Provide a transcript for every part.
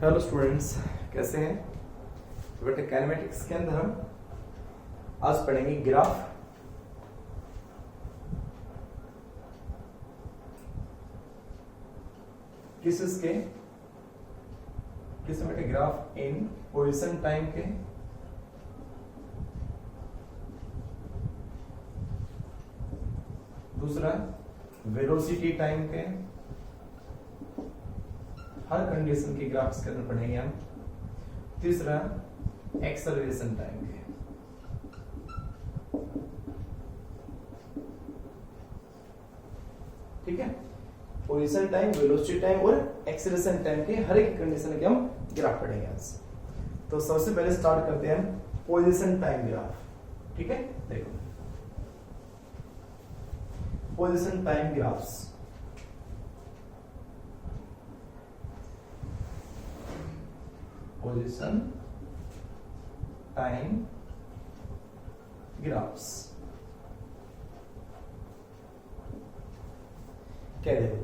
Hello students, कैसे हैं? तो बेटा काइनेमेटिक्स के अंदर हम आज पढ़ेंगे ग्राफ। किस बेटे ग्राफ इन पोजीशन टाइम के, दूसरा वेलोसिटी टाइम के, हर कंडीशन के ग्राफ्स के अंदर पढ़ेंगे हम। तीसरा एक्सेलरेशन टाइम के। ठीक है, पोजीशन टाइम, वेलोसिटी टाइम और एक्सेलरेशन टाइम के हर एक कंडीशन के हम ग्राफ पढ़ेंगे आज। तो सबसे पहले स्टार्ट करते हैं हम पोजीशन टाइम ग्राफ। ठीक है, देखो position time graphs. Position time graphs क्या देखो,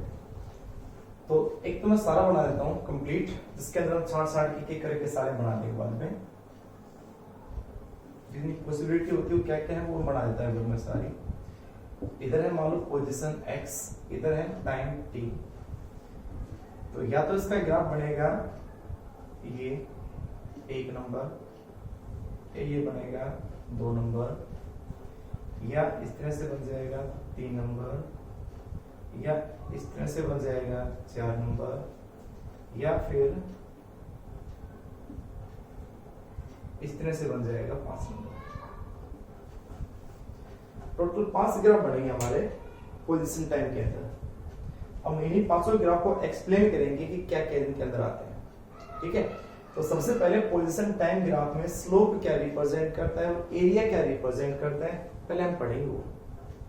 तो एक तो मैं सारा बना देता हूं कंप्लीट, जिसके अंदर हम छांट एक करके सारे बना देंगे बाद में। जितनी पॉसिबिलिटी होती है क्या क्या है वो बना देता है मैं सारी। इधर है मान लो पोजीशन x, इधर है टाइम t। तो या तो इसका ग्राफ बनेगा ये 1 नंबर, ये बनेगा 2 नंबर, या इस तरह से बन जाएगा 3 नंबर, या इस तरह से बन जाएगा 4 नंबर, या फिर इस तरह से बन जाएगा 5 नंबर। टोटल 5 ग्राफ बनेंगे हमारे पोजीशन टाइम के अंदर। हम इन्हीं 5 ग्राफ को एक्सप्लेन करेंगे कि क्या क्या इनके अंदर आते हैं। ठीक है, तो सबसे पहले पोजीशन टाइम ग्राफ में स्लोप क्या रिप्रेजेंट करता है और एरिया क्या रिप्रेजेंट करता है, पहले हम पढ़ेंगे वो।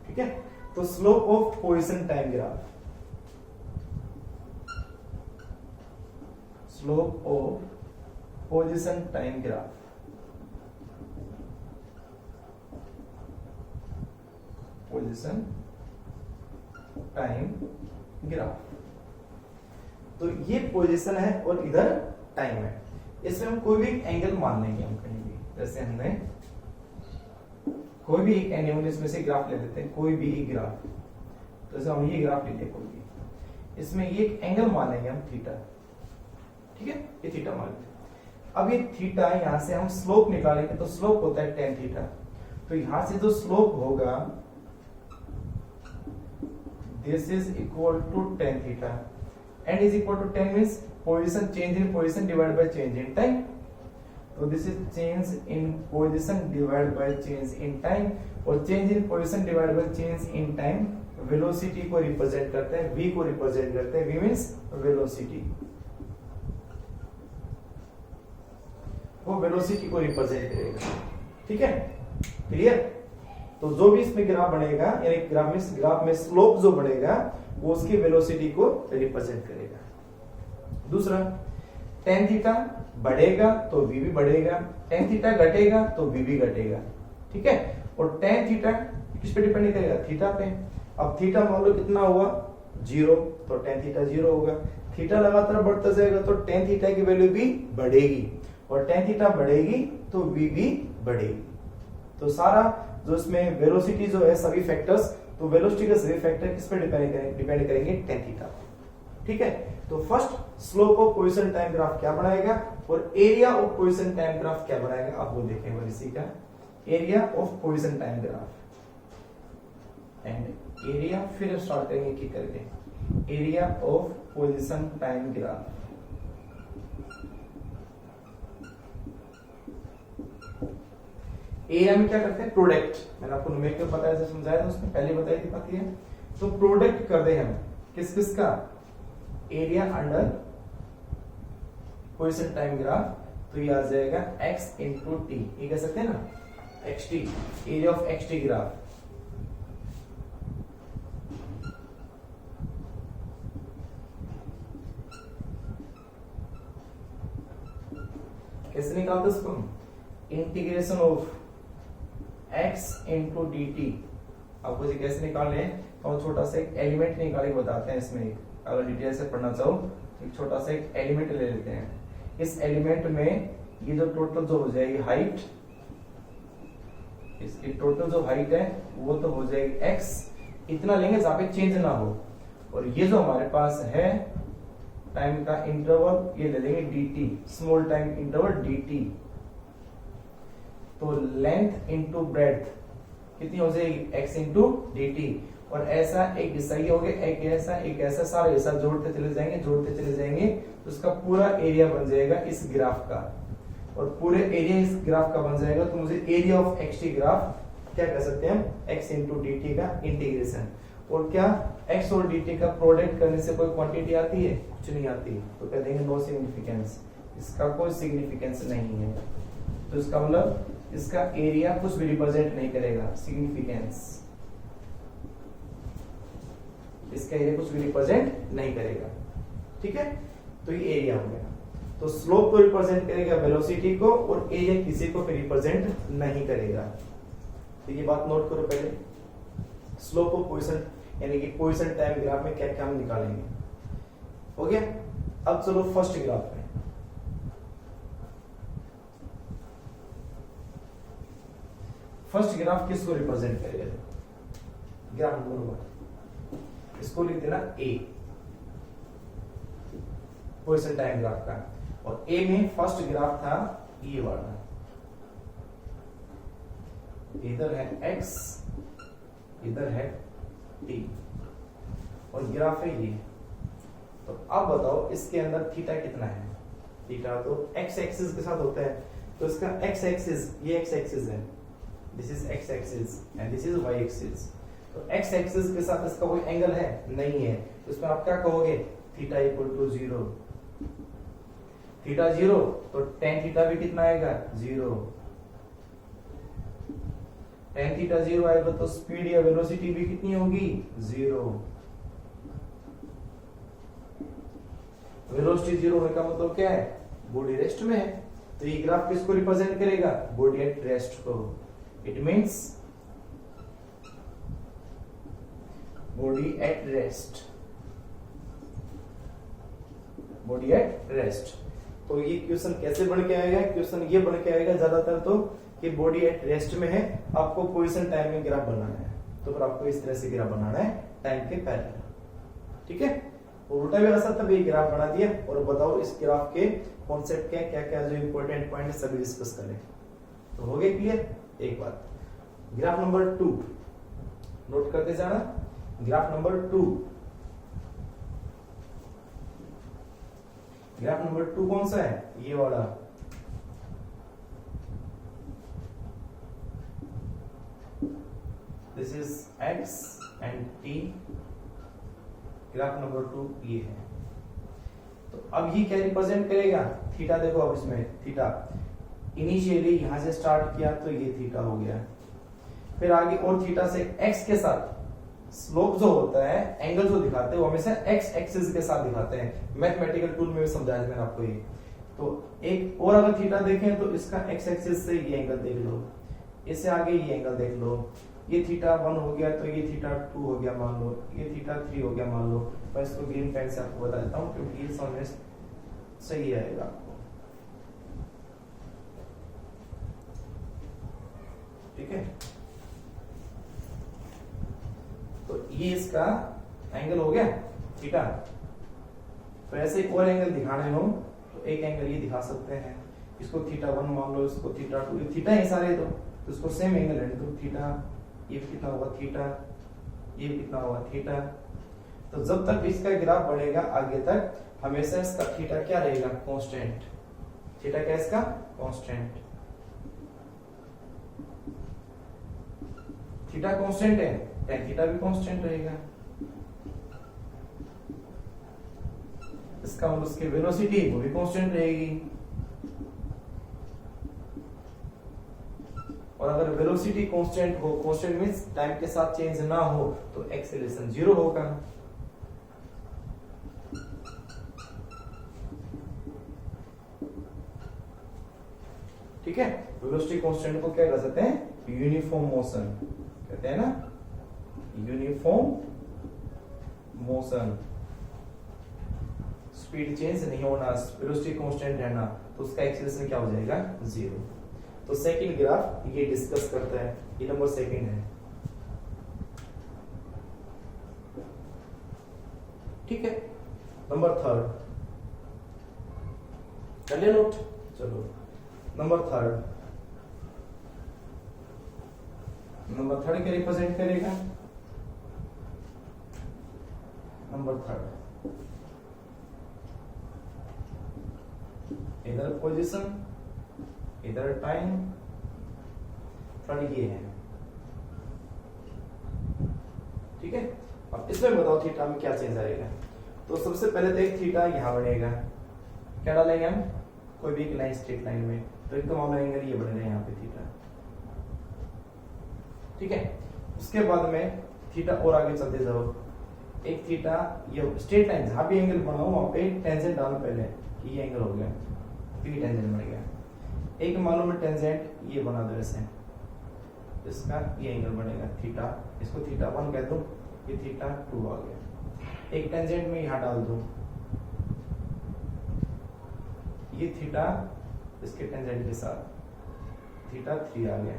ठीक है, तो slope of position time graph, slope of position time graph, position time graph. तो ये पोजीशन है और इधर टाइम है। इसमें हम कोई भी एंगल मान लेंगे हम कहीं भी, जैसे हमने कोई भी एक एंगल इसमें से ग्राफ ले लेते हैं, कोई भी एक ग्राफ। तो जैसे हम ये ग्राफ लेते हैं कोई भी, इसमें ये एक एंगल मान लेंगे हम थीटा। ठीक है, ये थीटा मान लेते हैं। अब ये थीटा, यहां से हम स्लोप निकालेंगे तो स्लोप होता है tan थीटा। तो यहां से जो स्लोप होगा this is equal to tan theta, and is equal to 10 means position change in position divided by change in time. तो this is change in position divided by change in time, और change in position divided by change in time velocity को represent करते हैं, v को represent करते हैं। v means velocity, वो velocity को रिप्रेजेंट करेगा। ठीक है, क्लियर? तो जो भी इसमें ग्राफ बनेगा, यानी ग्राफ में स्लोप जो बनेगा वो उसकी वेलोसिटी को रिप्रेजेंट करेगा। दूसरा, tan थीटा बढ़ेगा तो v भी बढ़ेगा, tan थीटा घटेगा तो v भी घटेगा। ठीक है, और tan थीटा किस पे डिपेंड करेगा? थीटा पे। अब थीटा मान लो कितना हुआ 0, तो tan थीटा 0 होगा। थीटा लगातार बढ़ता जाएगा तो tan थीटा की वैल्यू भी बढ़ेगी, और tan थीटा बढ़ेगी तो v भी बढ़ेगी। तो सारा जो इसमें वेलोसिटी जो है सभी फैक्टर्स, तो वेलोसिटी के सभी फैक्टर किस पे डिपेंड करेंगे? tan theta. ठीक है, तो first slope of position time graph क्या बनाएगा और area of position time graph क्या बनाएगा, आप वो देखेंगे। इसी का area of position time graph and area, फिर स्टार्ट करेंगे कि करके area of position time graph. Area में क्या करते हैं? प्रोडक्ट। मैंने आपको न्यूमेरिकल बताया था, समझाया था उसमें, पहले बताई थी बात है। तो प्रोडक्ट कर दे हम किस किस का? Area under position time graph, तो ये आ जाएगा x इंटू टी, ये कह सकते हैं ना, xt, area of xt graph. कैसे निकालते उसको? Integration of x into D T. आपको ये कैसे निकालने हैं, तो छोटा सा एक एलिमेंट निकाल के बताते हैं इसमें। अगर डिटेल से पढ़ना चाहो एक छोटा सा एक एलिमेंट ले लेते हैं। इस एलिमेंट में ये जो टोटल जो हो जाएगी हाइट, इसकी टोटल जो हाइट है वो तो हो जाएगी x, इतना लेंगे जहां पे चेंज ना हो। और ये जो हमारे पास है टाइम का इंटरवल, ये ले लेंगे dt, small time interval dt। तो लेंथ इंटू ब्रेड्थ कितनी हो जाएगी, x इंटू dt। और ऐसा एक हिस्सा ये हो गया, एक ऐसा सारे हिस्सा जोड़ते चले जाएंगे तो उसका पूरा एरिया बन जाएगा इस ग्राफ का, और पूरे एरिया इस ग्राफ का बन जाएगा। तो मुझे एरिया ऑफ एक्सटी ग्राफ क्या कह सकते हैं हम, x इंटू dt का इंटीग्रेशन। और क्या x और dt का प्रोडक्ट करने से कोई क्वांटिटी आती है, कुछ नहीं आती, तो कह देंगे नो सिग्निफिकेंस, इसका कोई सिग्निफिकेंस नहीं है। तो इसका मतलब इसका एरिया कुछ भी रिप्रेजेंट नहीं करेगा, सिग्निफिकेंस, इसका एरिया कुछ भी रिप्रेजेंट नहीं करेगा। ठीक है, तो ये एरिया हो गया। तो स्लोप को रिप्रेजेंट करेगा वेलोसिटी को, और एरिया किसी को भी रिप्रेजेंट नहीं करेगा। तो ये बात नोट करो पहले, स्लोप ऑफ पोजीशन यानी कि पोजीशन टाइम ग्राफ में क्या क्या हम निकालेंगे। हो गया। अब चलो फर्स्ट ग्राफ में, फर्स्ट ग्राफ किसको रिप्रेजेंट करेगा, ग्राफ नंबर 1, इसको लिख देना ए, पोजीशन टाइम ग्राफ का। और ए में फर्स्ट ग्राफ था ये वाला, इधर है x, इधर है t, और ग्राफ है ये। तो अब बताओ इसके अंदर थीटा कितना है, थीटा तो x एक्सिस के साथ होता है, तो इसका x एक्सिस, ये x एक्सिस है, this is x axis and this is y axis. तो x एक्सिस के साथ इसका कोई एंगल है नहीं है, तो इसमें आप क्या कहोगे, थीटा इक्वल टू 0, थीटा 0, तो tan थीटा भी कितना आएगा, 0। tan थीटा 0 आएगा तो स्पीड या वेलोसिटी भी कितनी होगी, 0। वेलोसिटी 0 होने का मतलब क्या है, बॉडी रेस्ट में है। तो ये ग्राफ किसको रिप्रेजेंट करेगा, बॉडी एट रेस्ट को। It means body at rest, body at rest. तो ये क्वेश्चन कैसे बन के आएगा, क्वेश्चन ये बन के आएगा ज्यादातर तो कि बॉडी एट रेस्ट में है, आपको पोजीशन टाइम में ग्राफ बनाना है, तो फिर आपको इस तरह से ग्राफ बनाना है टाइम के पैरेलल। ठीक है, और उल्टा भी आ सकता है, ये ग्राफ बना दिया और बताओ इस ग्राफ के कॉन्सेप्ट क्या क्या क्या जो इंपॉर्टेंट पॉइंट है सभी डिस्कस करें। तो हो गया क्लियर। एक बात, ग्राफ नंबर 2 नोट करते जाना, ग्राफ नंबर 2, ग्राफ नंबर 2 कौन सा है, ये वाला। This is x and t, graph number 2 ये है। तो अब ये क्या रिप्रेजेंट करेगा, थीटा। देखो अब इसमें थीटा इनिशियली यहां से स्टार्ट किया तो ये थीटा हो गया, फिर आगे और थीटा से x के साथ स्लोप जो होता है, एंगल जो दिखाते हैं वो हमेशा x एक्सिस के साथ दिखाते हैं। मैथमेटिकल टूल में भी समझाया मैंने आपको ये। तो एक और अगर थीटा देखें तो इसका x एक्सिस से ये एंगल देख लो, इससे आगे ये एंगल देख लो, ये थीटा 1 हो गया तो ये थीटा 2 हो गया मान लो, ये थीटा 3 हो गया मान लो। मैं इसको ग्रीन पेन से आपको बता देता हूँ क्योंकि ये समझने सही आएगा आपको। ठीक है, तो ये इसका एंगल हो गया थीटा। तो ऐसे एक और एंगल दिखाने हो तो एक एंगल ये दिखा सकते हैं, इसको थीटा 1 मान लो, इसको थीटा 2, ये थीटा है सारे, तो इसको सेम एंगल है। तो थीटा ये कितना होगा थीटा, ये कितना होगा थीटा। तो जब तक इसका ग्राफ बढ़ेगा आगे तक हमेशा इसका थीटा क्या रहेगा, कांस्टेंट। थीटा क्या इसका, कांस्टेंट। थीटा कांस्टेंट है, tan थीटा भी कांस्टेंट रहेगा। इसका मतलब उसकी वेलोसिटी वो भी कांस्टेंट रहेगी। और अगर वेलोसिटी कांस्टेंट हो, कांस्टेंट मींस टाइम के साथ चेंज ना हो, तो एक्सेलरेशन 0 होगा। ठीक है, वेलोसिटी कांस्टेंट को क्या कह सकते हैं, यूनिफॉर्म मोशन कहते हैं ना, यूनिफॉर्म मोशन। स्पीड चेंज नहीं होना, वेलोसिटी कांस्टेंट रहना, तो उसका एक्सीलरेशन क्या हो जाएगा, 0। तो सेकंड ग्राफ ये डिस्कस करता है, ये नंबर सेकंड है। ठीक है, नंबर थर्ड कर लिया नोट। चलो नंबर थर्ड क्या रिप्रेजेंट करेगा, नंबर थर्ड इधर पोजीशन, इधर टाइम, थर्ड ये है। ठीक है, अब इसमें बताओ थीटा में क्या चेंज आएगा। तो सबसे पहले तो एक थीटा यहां बनेगा, क्या डालेंगे हम, कोई भी एक लाइन, स्ट्रेट लाइन में, तो एक तो मामला एंगल ये बनेगा यहाँ पे थीटा। ठीक है, उसके बाद में थीटा और आगे चलते जाओ, एक थीटा ये स्ट्रेट लाइन जहां भी एंगल बनाओ वहां पे टेंजेंट डालो पहले कि ये एंगल हो गया, तो ये टेंजेंट बन गया। एक मालूम है टेंजेंट ये बना दो ऐसे, इसका ये एंगल बनेगा थीटा, इसको थीटा 1 कह दो, ये थीटा 2 आ गया। एक टेंजेंट में यहां डाल दो, ये थीटा इसके टेंजेंट के साथ थीटा 3 आ गया।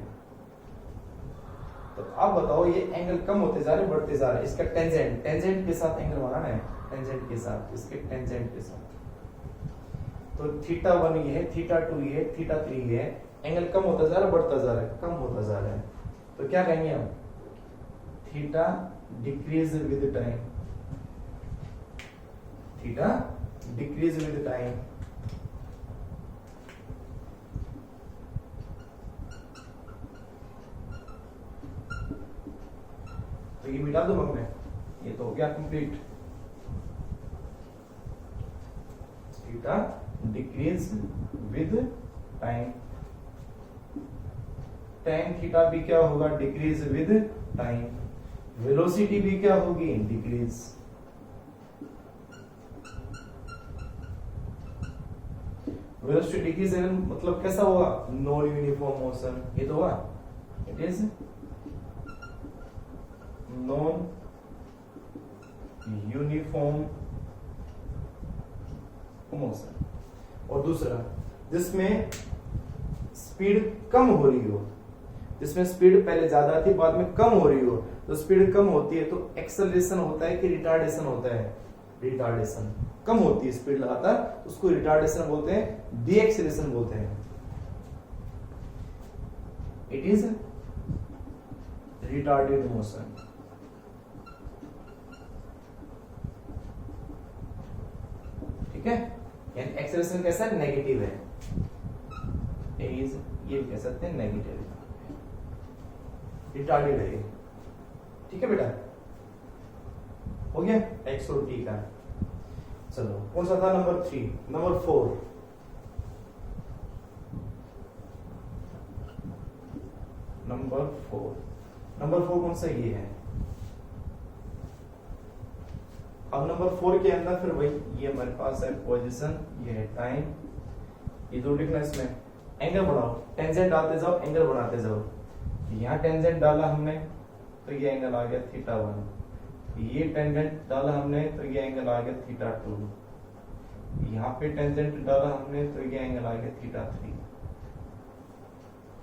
तो आप बताओ ये एंगल कम होते जा रहे बढ़ते जा रहे, इसका टेंजेंट के साथ एंगल बनाना है, टेंजेंट के साथ, इसके टेंजेंट के साथ। तो थीटा 1 ये है, थीटा 2 ये है, थीटा 3 ये है, एंगल कम होता जा रहा है बढ़ता जा रहा है, कम होता जा रहा है, तो क्या कहेंगे हम, theta decrease with time, theta decrease with time. तो ये मिटा दो हमने, ये तो हो गया complete, theta decrease with time, tan theta भी क्या होगा, डिक्रीज विद टाइम, वेलोसिटी भी क्या होगी, डिक्रीज। वेलोसिटी डिक्रीज मतलब कैसा होगा, नॉन यूनिफॉर्म मोशन, ये तो हुआ, it is non uniform motion. और दूसरा जिसमें स्पीड कम हो रही हो, जिसमें स्पीड पहले ज्यादा थी बाद में कम हो रही हो, तो स्पीड कम होती है तो एक्सेलरेशन होता है कि रिटार्डेशन होता है, रिटार्डेशन कम होती है स्पीड लगातार, उसको रिटार्डेशन बोलते हैं, डीएक्सेलरेशन बोलते हैं, इट इज रिटार्डेड मोशन। ठीक है, यानी एक्सेलरेशन कैसा है, नेगेटिव है, इज ये कह सकते हैं नेगेटिव, रिटार्डेड है। ठीक है बेटा, हो गया एक्स और टी का। चलो कौन सा था, नंबर 3, नंबर 4, नंबर 4 कौन सा, ये है। अब नंबर 4 के अंदर फिर वही, ये हमारे पास है पोजीशन, ये है टाइम, ये दो लिखना, इसमें एंगल बनाओ, टेंजेंट डालते जाओ, एंगल बनाते जाओ। यहाँ टेंजेंट डाला हमने तो ये एंगल आ गया थीटा 1, ये टेंजेंट डाला हमने तो ये एंगल आ गया थीटा 2, यहाँ पे टेंजेंट डाला हमने तो ये एंगल आ गया थीटा 3।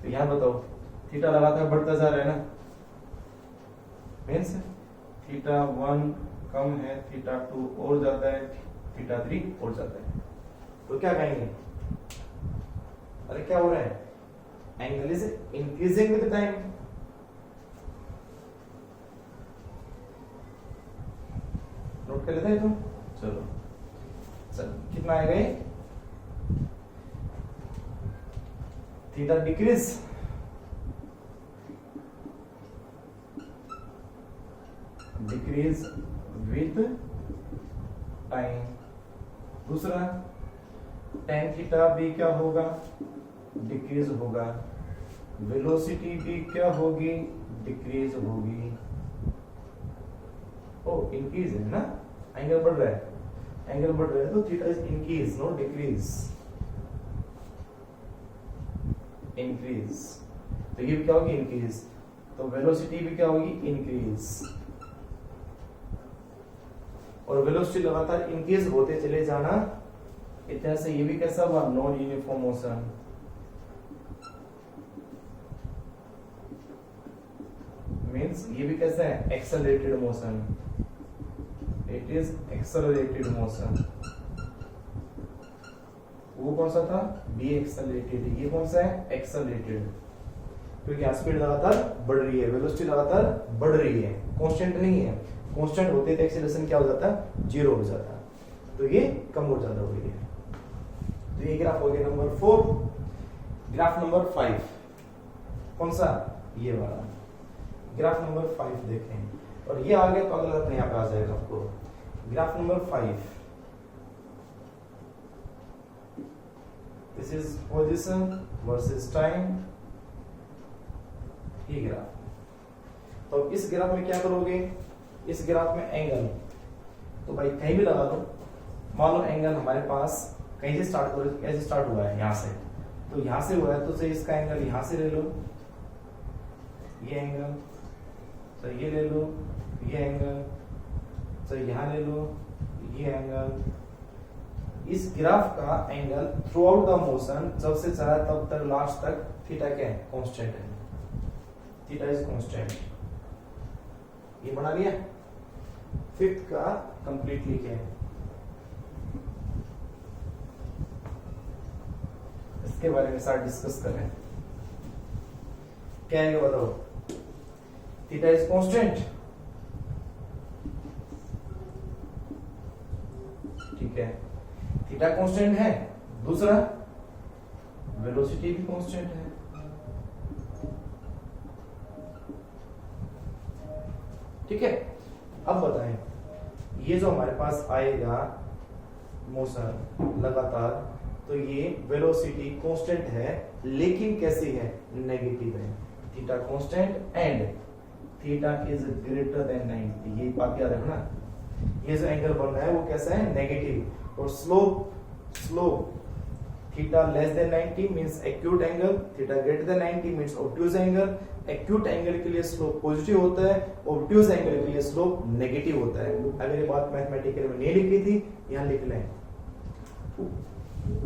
तो यहाँ बताओ थीटा लगातार बढ़ता जा रहा है ना, मीन्स थीटा 1 कम है, थीटा 2 और ज्यादा है, थीटा 3 और ज्यादा है, तो क्या कहेंगे, अरे क्या हो रहा है, angle is increasing with time. Note कर लेते हैं तुम, चलो कितना आएगा ये, थीटा डिक्रीज विद टाइम। दूसरा tan थीटा भी क्या होगा, डिक्रीज होगा, वेलोसिटी भी क्या होगी, डिक्रीज होगी। ओ इंक्रीज है ना, एंगल बढ़ रहा है, एंगल बढ़ रहा है तो theta is increase no decrease, increase, तो ये भी क्या होगी, इंक्रीज, तो वेलोसिटी भी क्या होगी, इंक्रीज, और वेलोसिटी लगातार इंक्रीज होते चले जाना, इतना से ये भी कैसा हुआ, नॉन यूनिफॉर्म मोशन। मींस ये भी कैसा है, accelerated motion, it is accelerated motion. वो कौन सा था, बी एक्सेलरेटेड, ये कौन सा है, एक्सेलरेटेड, क्योंकि यहाँ स्पीड लगातार बढ़ रही है, वेलोसिटी लगातार बढ़ रही है, कांस्टेंट नहीं है। कांस्टेंट होते तो एक्सेलरेशन क्या हो जाता, जीरो हो जाता, तो ये कम हो जाता हो गई है। तो ये ग्राफ हो गया नंबर 4। ग्राफ नंबर 5 कौन सा, ये वाला ग्राफ नंबर 5 देखें, और ये आ गया तो अगला अपने यहाँ पे आ जाएगा आपको। Graph number 5, this is position versus time, ये ग्राफ। तो इस ग्राफ में क्या करोगे, इस ग्राफ में एंगल, तो भाई कहीं भी लगा दो, मान लो एंगल हमारे पास कहीं से स्टार्ट करो, कैसे स्टार्ट हुआ है, यहाँ से, तो यहाँ से हुआ है तो इसका एंगल यहाँ से ले लो, ये एंगल, तो ये ले लो, ये एंगल, तो यहाँ ले लो, ये एंगल। इस ग्राफ का angle through out the motion, जब से चला तब तक लास्ट तक थीटा क्या है, कांस्टेंट है, थीटा इज कांस्टेंट। ये बना लिया। फिफ्थ का कंप्लीटली क्या है, इसके बारे में साथ डिस्कस करें। क्या है बताओ, थीटा इज कांस्टेंट, ठीक है, थीटा कांस्टेंट है। दूसरा, वेलोसिटी भी कांस्टेंट है। ठीक है, अब बताएं, ये जो हमारे पास आएगा मोशन लगातार, तो ये वेलोसिटी कांस्टेंट है, लेकिन कैसी है, नेगेटिव है। Theta constant and theta is greater than 90, ये बात याद रखना। ये जो एंगल बन रहा है वो कैसा है, नेगेटिव। और slope theta less than 90 means acute angle, theta greater than 90 means obtuse angle. Acute angle के लिए स्लोप पॉजिटिव होता है, ऑब्ट्यूज एंगल के लिए स्लोप नेगेटिव होता है। अगर ये बात मैथमेटिकल में नहीं लिखी थी, यहां लिख लें,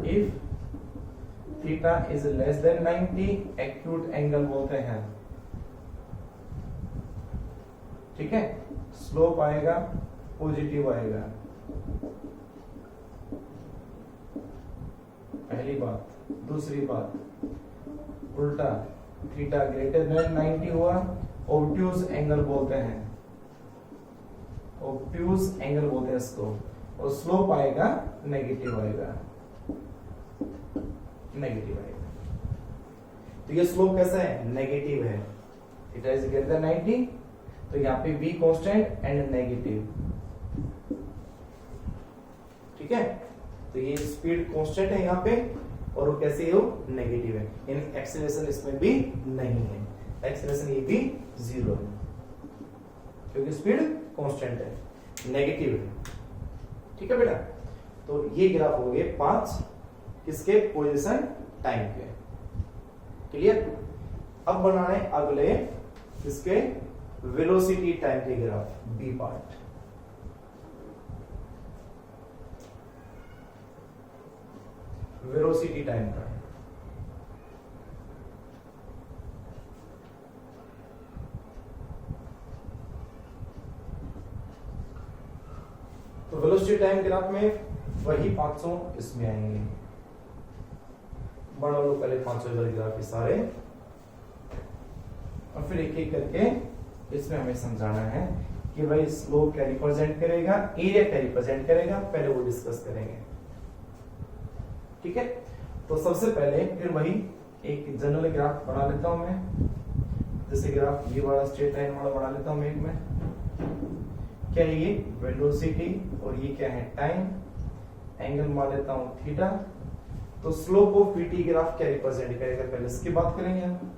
if theta is less than 90 acute angle बोलते हैं, ठीक है, स्लोप आएगा पॉजिटिव आएगा। पहली बात। दूसरी बात, उल्टा, थीटा ग्रेटर देन 90 हुआ, ऑब्ट्यूज एंगल बोलते हैं, ऑब्ट्यूज एंगल बोलते हैं इसको, और स्लोप आएगा नेगेटिव आएगा, नेगेटिव आएगा। तो ये स्लोप कैसा है, नेगेटिव है। थीटा इज ग्रेटर देन 90, तो यहाँ पे v कांस्टेंट एंड नेगेटिव, ठीक है। तो ये स्पीड कांस्टेंट है यहाँ पे, और वो कैसे है, वो नेगेटिव है, यानी एक्सेलरेशन इसमें भी नहीं है, एक्सेलरेशन ये भी जीरो है, क्योंकि स्पीड कांस्टेंट है, नेगेटिव है, ठीक है बेटा। तो ये ग्राफ हो गए 5 किसके, पोजीशन टाइम के, क्लियर। अब बनाने अगले किसके, वेलोसिटी टाइम के graph, B part. Velocity time का तो वेलोसिटी टाइम ग्राफ में वही 500 इसमें आएंगे। बना लो पहले 500 वाले ग्राफ सारे, और फिर एक एक करके इसमें हमें समझाना है कि भाई स्लोप क्या रिप्रेजेंट करेगा, एरिया क्या रिप्रेजेंट करेगा, पहले वो डिस्कस करेंगे, ठीक है। तो सबसे पहले फिर वही एक जनरल ग्राफ बना लेता हूं मैं, जैसे ग्राफ ये वाला स्ट्रेट लाइन वाला बना लेता हूं मैं एक में। क्या है ये, वेलोसिटी, और ये क्या है, टाइम, एंगल मान लेता हूं थीटा। तो स्लोप ऑफ वीटी ग्राफ क्या रिप्रेजेंट करेगा, पहले इसकी बात करेंगे हम।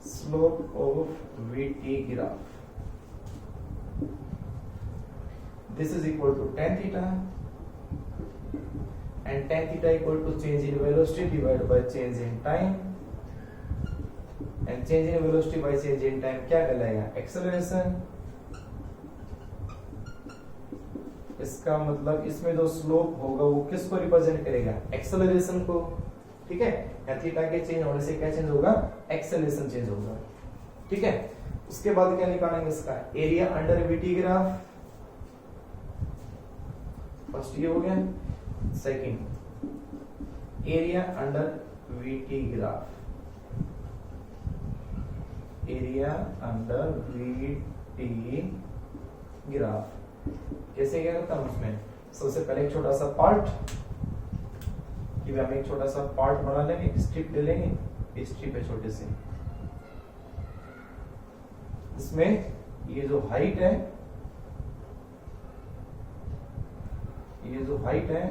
Slope of VT graph, this is equal to tan theta, and tan theta equal to change in velocity divided by change in time, and change in velocity by change in time क्या कहलाएगा, acceleration, इसका मतलब इसमें जो slope होगा वो किसको represent करेगा? एक्सेलरेशन को। ठीक है, थीटा के चेंज होने से क्या चेंज होगा? एक्सेलरेशन चेंज होगा। ठीक है, उसके बाद क्या निकालेंगे इसका? Area under VT graph. First ये हो गया। Second area under VT graph. Area under VT graph कैसे क्या करता हूं उसमें? सबसे पहले एक छोटा सा पार्ट कि हम एक छोटा सा पार्ट बना लेंगे, एक स्ट्रिप ले लेंगे, स्ट्रिप है छोटे से। इसमें ये जो हाइट है, ये जो हाइट है,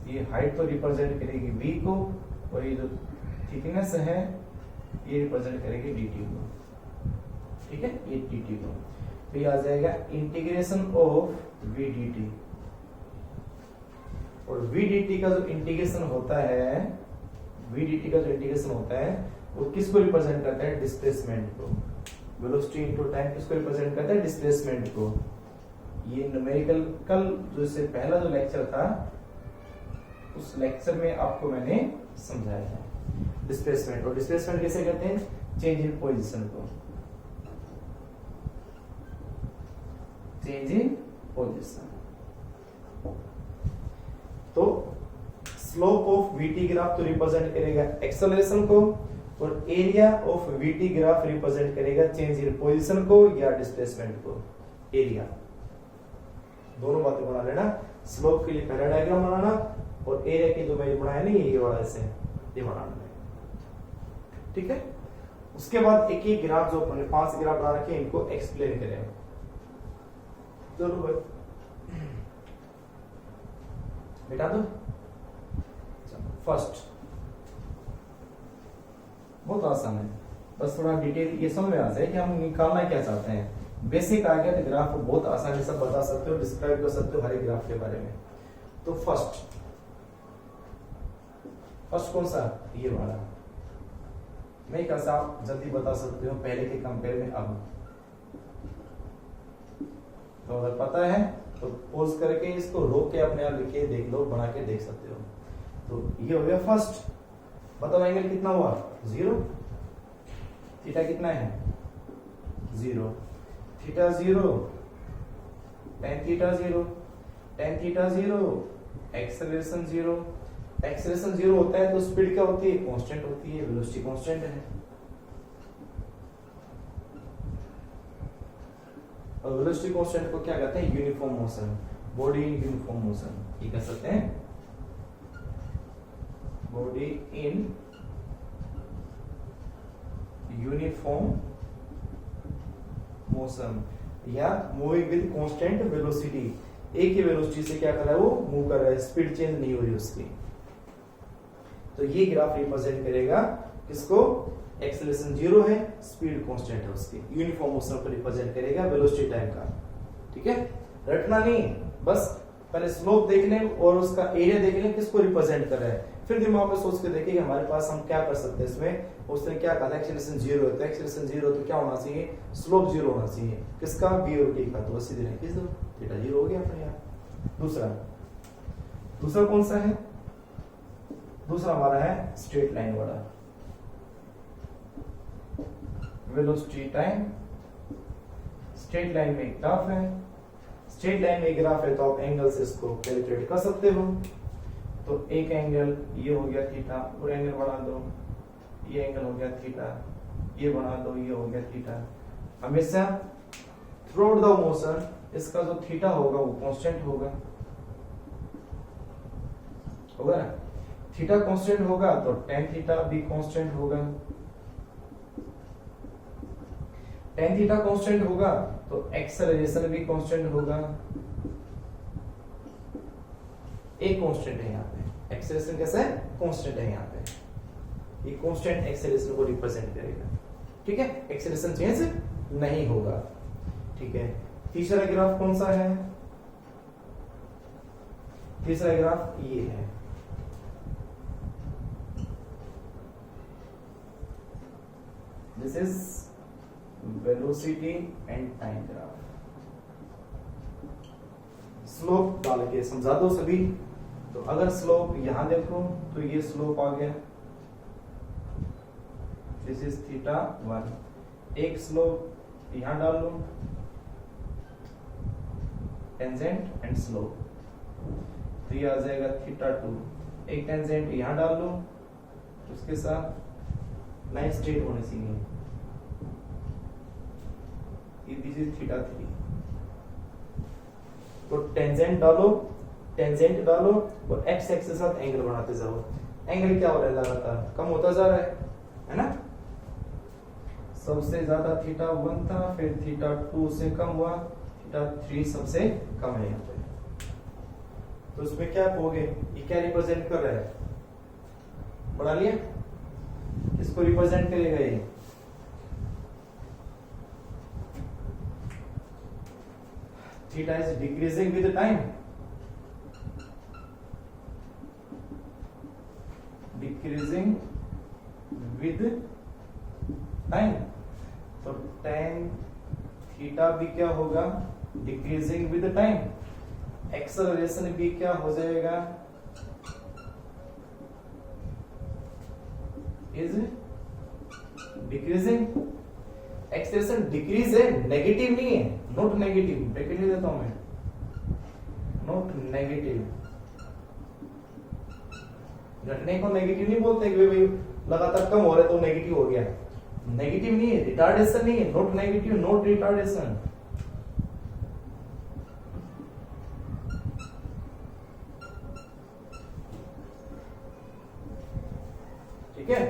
ये हाइट तो रिप्रेजेंट करेगी v को, और ये जो थिकनेस है ये रिप्रेजेंट करेगी dt को। ठीक है, ये dt को। तो ये आ जाएगा इंटीग्रेशन ऑफ v dt। और v dt का जो इंटीग्रेशन होता है, v dt का जो इंटीग्रेशन होता है वो किसको रिप्रेजेंट करता है? डिस्प्लेसमेंट को। वेलोसिटी इनटू टाइम किसको रिप्रेजेंट करता है? डिस्प्लेसमेंट को। ये न्यूमेरिकल कल जो इससे पहला जो लेक्चर था उस लेक्चर में आपको मैंने समझाया था डिस्प्लेसमेंट। और डिस्प्लेसमेंट कैसे करते हैं? चेंज इन पोजीशन को। Change in position. तो स्लोप ऑफ वीटी ग्राफ तो रिप्रेजेंट करेगा एक्सेलरेशन को, और area of VT graph represent करेगा चेंज इन पोजीशन को या डिस्प्लेसमेंट को। एरिया, दोनों बातें बना लेना। स्लोप के लिए पहला डायग्राम बनाना, और एरिया की जो मैंने बनाया नहीं ये वाला ऐसे ये बनाना है। ठीक है, उसके बाद एक ही ग्राफ जो अपने 5 ग्राफ बना रखे इनको एक्सप्लेन करें। चलो बेटा दो। फर्स्ट बहुत आसान है, बस थोड़ा डिटेल ये समझ में आ जाए कि हम निकालना क्या चाहते हैं। बेसिक आ गया तो ग्राफ को बहुत आसानी से बता सकते हो, डिस्क्राइब कर सकते हो हर एक ग्राफ के बारे में। तो फर्स्ट कौन सा? ये वाला। नहीं कैसा आप जल्दी बता सकते हो पहले के कंपेयर में अब। तो अगर पता है तो पॉज करके इसको रोक के अपने आप लिखे देख लो, बना के देख सकते हो। तो ये हो गया फर्स्ट। बताओ एंगल कितना हुआ? 0। थीटा कितना है? 0। Theta 0, tan theta 0, tan theta 0, acceleration 0। Acceleration 0 होता है तो स्पीड क्या होती है? कांस्टेंट होती है, वेलोसिटी कांस्टेंट है। और वेलोसिटी कांस्टेंट को क्या कहते हैं? Uniform motion, body in uniform motion. ये कह सकते हैं बॉडी इन यूनिफॉर्म मोशन, या मूविंग विद कांस्टेंट वेलोसिटी। एक ही वेलोसिटी से क्या कर रहा है? वो मूव कर रहा है, स्पीड चेंज नहीं हो रही उसकी। तो ये ग्राफ रिप्रेजेंट करेगा किसको? एक्सेलरेशन 0 है, स्पीड कांस्टेंट है उसकी, यूनिफॉर्म मोशन को रिप्रेजेंट करेगा वेलोसिटी टाइम का। ठीक है, रटना नहीं, बस पहले स्लोप देख लें और उसका एरिया देख लें किसको रिप्रेजेंट कर रहा है, फिर दिमाग में सोच के देखिए हमारे पास हम क्या कर सकते हैं इसमें। उसने क्या कहा? एक्सेलरेशन 0 है, तो एक्सेलरेशन 0 तो क्या होना चाहिए? स्लोप 0 होना चाहिए। किसका? बी और टी का। तो सीधे नहीं खींच दो, थीटा 0 हो गया अपने यहाँ। दूसरा कौन सा है? दूसरा हमारा है स्ट्रेट लाइन वाला। वेलोसिटी टाइम, स्ट्रेट लाइन में ग्राफ है। स्ट्रेट लाइन में ग्राफ है तो आप एंगल से इसको कैलकुलेट कर सकते हो। तो एक एंगल ये हो गया थीटा, और एंगल बढ़ा दो, ये एंगल हो गया थीटा, ये बढ़ा दो, ये हो गया थीटा। हमेशा थ्रू आउट द मोशन इसका जो थीटा होगा वो कांस्टेंट होगा ना? थीटा कांस्टेंट होगा तो tan थीटा भी कांस्टेंट होगा। tan थीटा कांस्टेंट होगा तो एक्सेलरेशन भी कांस्टेंट होगा। एक कांस्टेंट है यहाँ पे, एक्सेलरेशन कैसा है? कांस्टेंट है यहाँ पे। ये कांस्टेंट एक्सेलरेशन को रिप्रेजेंट करेगा। ठीक है, एक्सेलरेशन चेंज नहीं होगा। ठीक है, तीसरा ग्राफ कौन सा है? तीसरा ग्राफ ये है। This is velocity and time graph. Slope डाल के समझा दो सभी। तो अगर स्लोप यहां देखो तो ये स्लोप आ गया, दिस इज थीटा 1। एक स्लोप यहां डाल लो, टेंजेंट एंड स्लोप, तो ये आ जाएगा थीटा 2। एक टेंजेंट यहां डाल लो, उसके साथ लाइन स्ट्रेट होनी चाहिए, ये दिस इज थीटा 3। तो टेंजेंट डालो और एक्स एक्स के साथ एंगल बनाते जाओ। एंगल क्या हो रहा है, लगातार कम होता जा रहा है ना। सबसे ज्यादा थीटा 1 था, फिर थीटा 2 से कम हुआ, थीटा 3 सबसे कम है यहाँ पे। तो इसमें क्या कहोगे, ये क्या रिप्रेजेंट कर रहा है, पढ़ा लिया, किसको रिप्रेजेंट करेगा ये, theta is decreasing with time, decreasing with time. तो tan थीटा भी क्या होगा, डिक्रीजिंग विद टाइम। एक्सेलरेशन भी क्या हो जाएगा, इज डिक्रीजिंग। एक्सेलरेशन डिक्रीज है, नेगेटिव नहीं है, नॉट नेगेटिव, ब्रैकेट ले देता हूं मैं, नॉट नेगेटिव। घटने को नेगेटिव नहीं बोलते कि भाई लगातार कम हो रहा है तो नेगेटिव हो गया, नेगेटिव नहीं है, रिटार्डेशन नहीं है, नॉट नेगेटिव, नॉट रिटार्डेशन। ठीक है,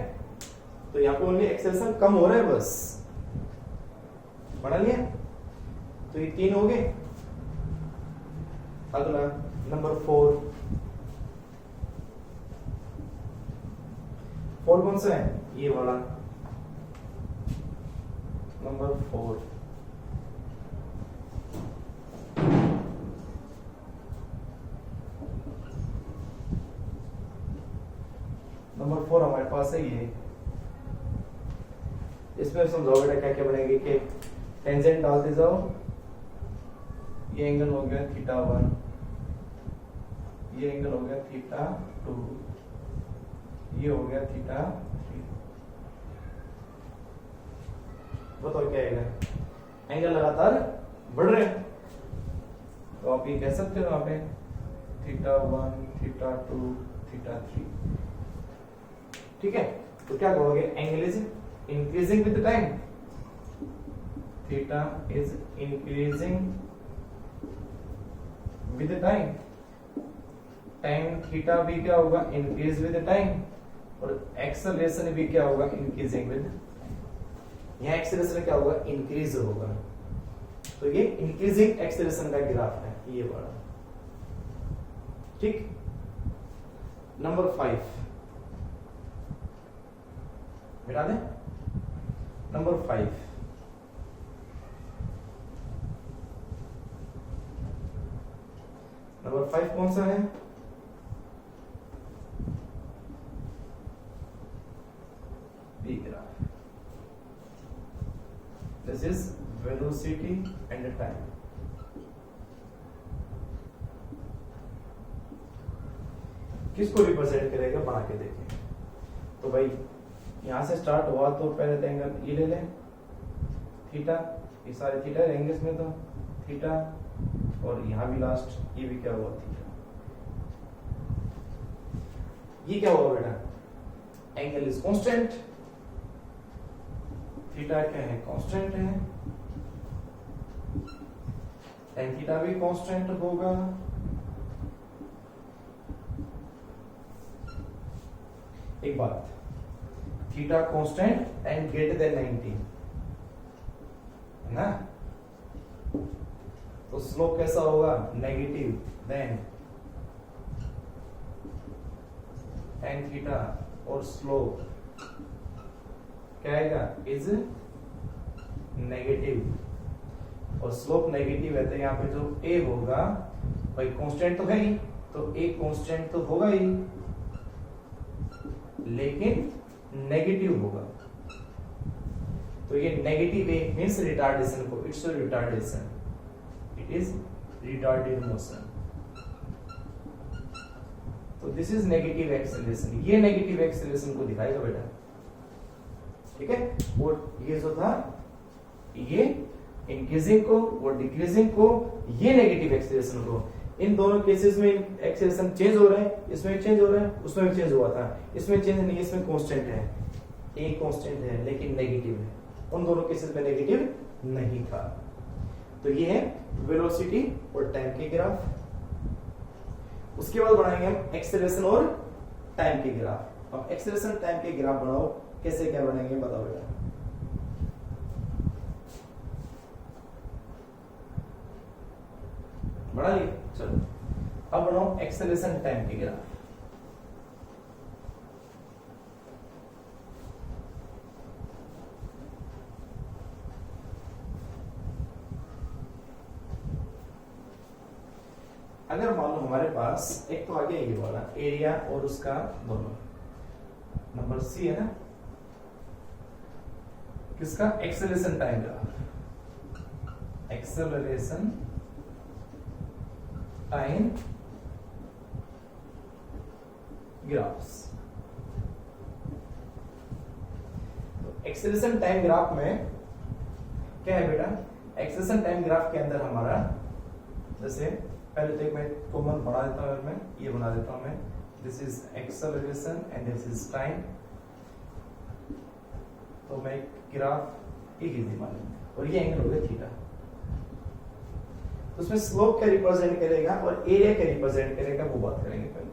तो यहाँ पे ओनली एक्सेलरेशन कम हो रहा है बस, पढ़ा लिया। तो ये 3 हो गए। अगला नंबर 4 कौन सा है, ये वाला नंबर 4। नंबर 4 हमारे पास है ये, इसमें समझाओ बेटा क्या क्या बनेगी कि टेंजेंट डालते जाओ, ये एंगल हो गया थीटा 1, ये एंगल हो गया थीटा 2, ये हो गया थीटा 3। बताओ क्या आएगा, एंगल लगातार बढ़ रहे हैं, तो आप ये कह सकते हो यहाँ पे थीटा 1, थीटा 2, थीटा 3। ठीक है, तो क्या कहोगे, angle is increasing with time, theta is increasing with time, time theta भी क्या होगा, इंक्रीज विद टाइम, और एक्सेलरेशन भी क्या होगा, इंक्रीजिंग विद, यहाँ एक्सेलरेशन क्या होगा, इंक्रीज होगा। तो ये इंक्रीजिंग एक्सेलरेशन का ग्राफ है ये वाला। ठीक, नंबर 5 मिटा दें, नंबर 5 नंबर 5 कौन सा है, B graph. This is velocity and time. किसको रिप्रेजेंट करेगा, बना के देखें। तो भाई यहां से स्टार्ट हुआ तो पहले तो एंगल ये ले लें थीटा, ये सारे थीटा रहेंगे इसमें, तो थीटा, और यहां भी लास्ट ये भी क्या हुआ, थीटा। ये क्या हुआ बेटा, एंगल इज कांस्टेंट, थीटा क्या है, कांस्टेंट है, tan थीटा भी कांस्टेंट होगा, एक बात, theta constant and greater than 90 है ना, तो स्लोप कैसा होगा, नेगेटिव, देन tan थीटा और स्लोप क्या आएगा, इज नेगेटिव, और स्लोप नेगेटिव है तो यहाँ पे जो a होगा भाई कांस्टेंट तो है ही, तो a कांस्टेंट तो होगा ही, लेकिन नेगेटिव होगा। तो ये नेगेटिव a मींस रिटार्डेशन को, it's retardation, it is retarded motion. तो दिस इज नेगेटिव एक्सेलरेशन, ये नेगेटिव एक्सेलरेशन को दिखाएगा बेटा, ठीक है। और ये जो था ये इंक्रीजिंग को और डिक्रीजिंग को, ये नेगेटिव एक्सेलरेशन को, इन दोनों केसेस में एक्सेलरेशन चेंज हो रहा है, इसमें चेंज हो रहा है, उसमें भी चेंज हुआ था, इसमें चेंज नहीं, इसमें कांस्टेंट है, एक कांस्टेंट है लेकिन नेगेटिव है, उन दोनों केसेस में नेगेटिव नहीं था। तो ये है वेलोसिटी और टाइम के ग्राफ। उसके बाद बनाएंगे हम एक्सेलरेशन और टाइम के ग्राफ। अब एक्सेलरेशन टाइम के ग्राफ बनाओ, कैसे क्या बनेंगे बताओ बेटा। बना लिए, चलो अब बनाओ एक्सेलरेशन टाइम के ग्राफ। अगर मान लो हमारे पास एक तो आ गया ये वाला एरिया और उसका दोनों, नंबर सी है ना, किसका acceleration time graph, acceleration time graphs. तो एक्सेलरेशन टाइम ग्राफ में क्या है बेटा, एक्सेलरेशन टाइम ग्राफ के अंदर हमारा, जैसे पहले तो एक मैं कॉमन बना देता हूं, मैं ये बना देता हूं मैं, this is acceleration and this is time. तो मैं ग्राफ एक इजी मान लूं और ये एंगल हो गया थीटा। तो उसमें स्लोप क्या रिप्रेजेंट करेगा और एरिया क्या रिप्रेजेंट करेगा वो बात करेंगे पहले।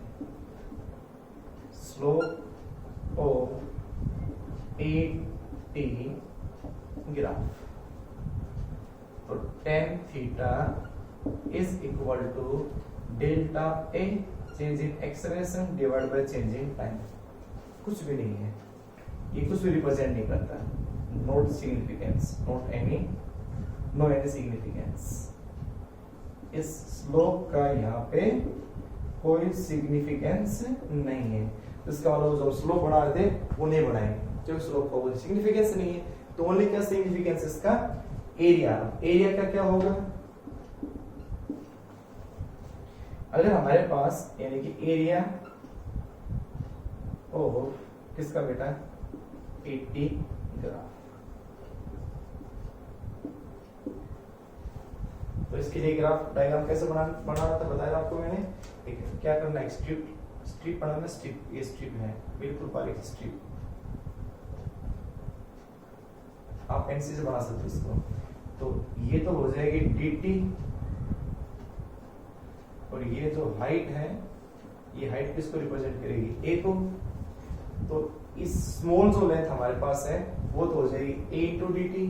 Slope of a t graph, तो tan theta is equal to delta a change in acceleration divide by change in time. कुछ भी नहीं है, ये कुछ भी रिप्रेजेंट नहीं करता, not significance, not any, no any significance. इस स्लोप का यहाँ पे कोई सिग्निफिकेंस नहीं है। इसका मतलब जो स्लोप बना रहे थे वो नहीं बढ़ाएंगे, क्योंकि स्लोप का कोई सिग्निफिकेंस नहीं है। तो ओनली क्या सिग्निफिकेंस इसका, एरिया। एरिया का क्या होगा, अगर हमारे पास यानी कि एरिया ओ किसका बेटा 80 ग्राफ, तो इसके लिए ग्राफ डायग्राम कैसे बनाना था बताया आपको मैंने। ठीक है, क्या करना है, स्ट्रिप बनाना, स्ट्रिप, ये स्ट्रिप है बिल्कुल बारीक स्ट्रिप, आप पेंसिल से बना सकते हो इसको। तो ये तो हो जाएगी dt, और ये जो हाइट है, ये हाइट किसको रिप्रेजेंट करेगी, a को। तो इस स्मॉल जो लेंथ हमारे पास है वो तो हो जाएगी a into D T,